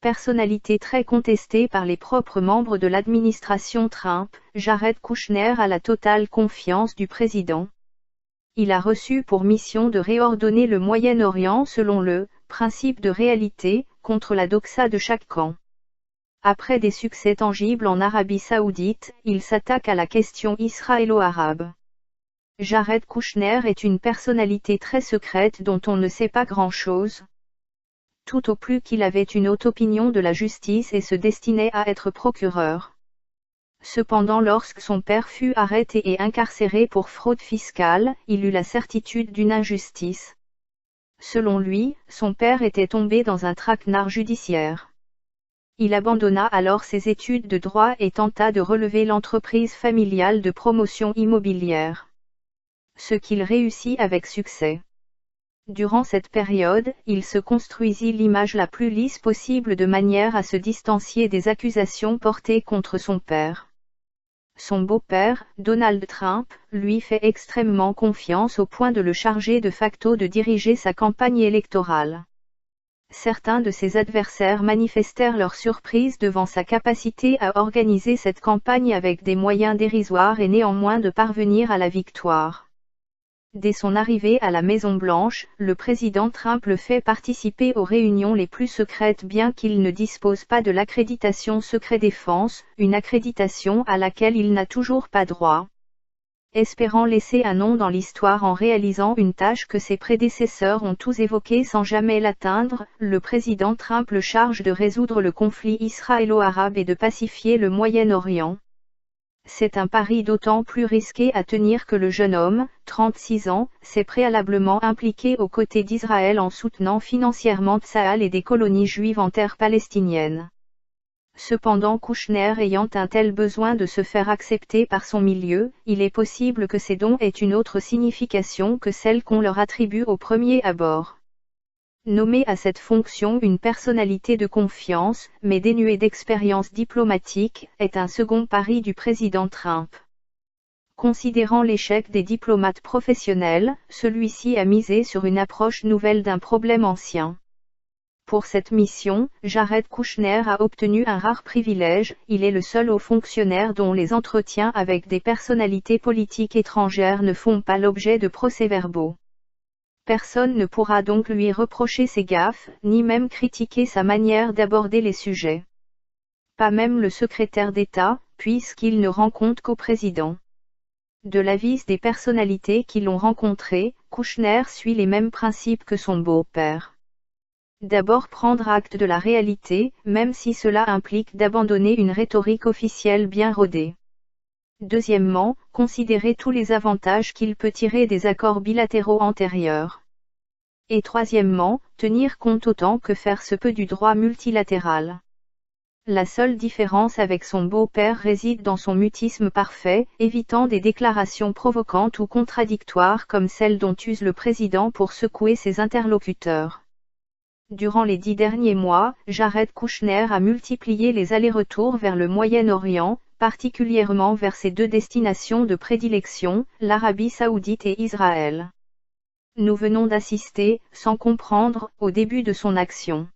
Personnalité très contestée par les propres membres de l'administration Trump, Jared Kushner a la totale confiance du président. Il a reçu pour mission de réordonner le Moyen-Orient selon le « principe de réalité » contre la doxa de chaque camp. Après des succès tangibles en Arabie Saoudite, il s'attaque à la question israélo-arabe. Jared Kushner est une personnalité très secrète dont on ne sait pas grand-chose. Tout au plus qu'il avait une haute opinion de la justice et se destinait à être procureur. Cependant, lorsque son père fut arrêté et incarcéré pour fraude fiscale, il eut la certitude d'une injustice. Selon lui, son père était tombé dans un traquenard judiciaire. Il abandonna alors ses études de droit et tenta de relever l'entreprise familiale de promotion immobilière. Ce qu'il réussit avec succès. Durant cette période, il se construisit l'image la plus lisse possible de manière à se distancier des accusations portées contre son père. Son beau-père, Donald Trump, lui fait extrêmement confiance au point de le charger de facto de diriger sa campagne électorale. Certains de ses adversaires manifestèrent leur surprise devant sa capacité à organiser cette campagne avec des moyens dérisoires et néanmoins de parvenir à la victoire. Dès son arrivée à la Maison-Blanche, le président Trump le fait participer aux réunions les plus secrètes bien qu'il ne dispose pas de l'accréditation secret défense, une accréditation à laquelle il n'a toujours pas droit. Espérant laisser un nom dans l'histoire en réalisant une tâche que ses prédécesseurs ont tous évoquée sans jamais l'atteindre, le président Trump le charge de résoudre le conflit israélo-arabe et de pacifier le Moyen-Orient. C'est un pari d'autant plus risqué à tenir que le jeune homme, 36 ans, s'est préalablement impliqué aux côtés d'Israël en soutenant financièrement Tsahal et des colonies juives en terre palestinienne. Cependant, Kushner ayant un tel besoin de se faire accepter par son milieu, il est possible que ces dons aient une autre signification que celle qu'on leur attribue au premier abord. Nommé à cette fonction une personnalité de confiance, mais dénuée d'expérience diplomatique, est un second pari du président Trump. Considérant l'échec des diplomates professionnels, celui-ci a misé sur une approche nouvelle d'un problème ancien. Pour cette mission, Jared Kushner a obtenu un rare privilège, il est le seul haut fonctionnaire dont les entretiens avec des personnalités politiques étrangères ne font pas l'objet de procès-verbaux. Personne ne pourra donc lui reprocher ses gaffes, ni même critiquer sa manière d'aborder les sujets. Pas même le secrétaire d'État, puisqu'il ne rend compte qu'au président. De l'avis des personnalités qui l'ont rencontré, Kushner suit les mêmes principes que son beau-père. D'abord prendre acte de la réalité, même si cela implique d'abandonner une rhétorique officielle bien rodée. Deuxièmement, considérer tous les avantages qu'il peut tirer des accords bilatéraux antérieurs. Et troisièmement, tenir compte autant que faire se peut du droit multilatéral. La seule différence avec son beau-père réside dans son mutisme parfait, évitant des déclarations provocantes ou contradictoires comme celles dont use le président pour secouer ses interlocuteurs. Durant les 10 derniers mois, Jared Kushner a multiplié les allers-retours vers le Moyen-Orient, particulièrement vers ses deux destinations de prédilection, l'Arabie Saoudite et Israël. Nous venons d'assister, sans comprendre, au début de son action.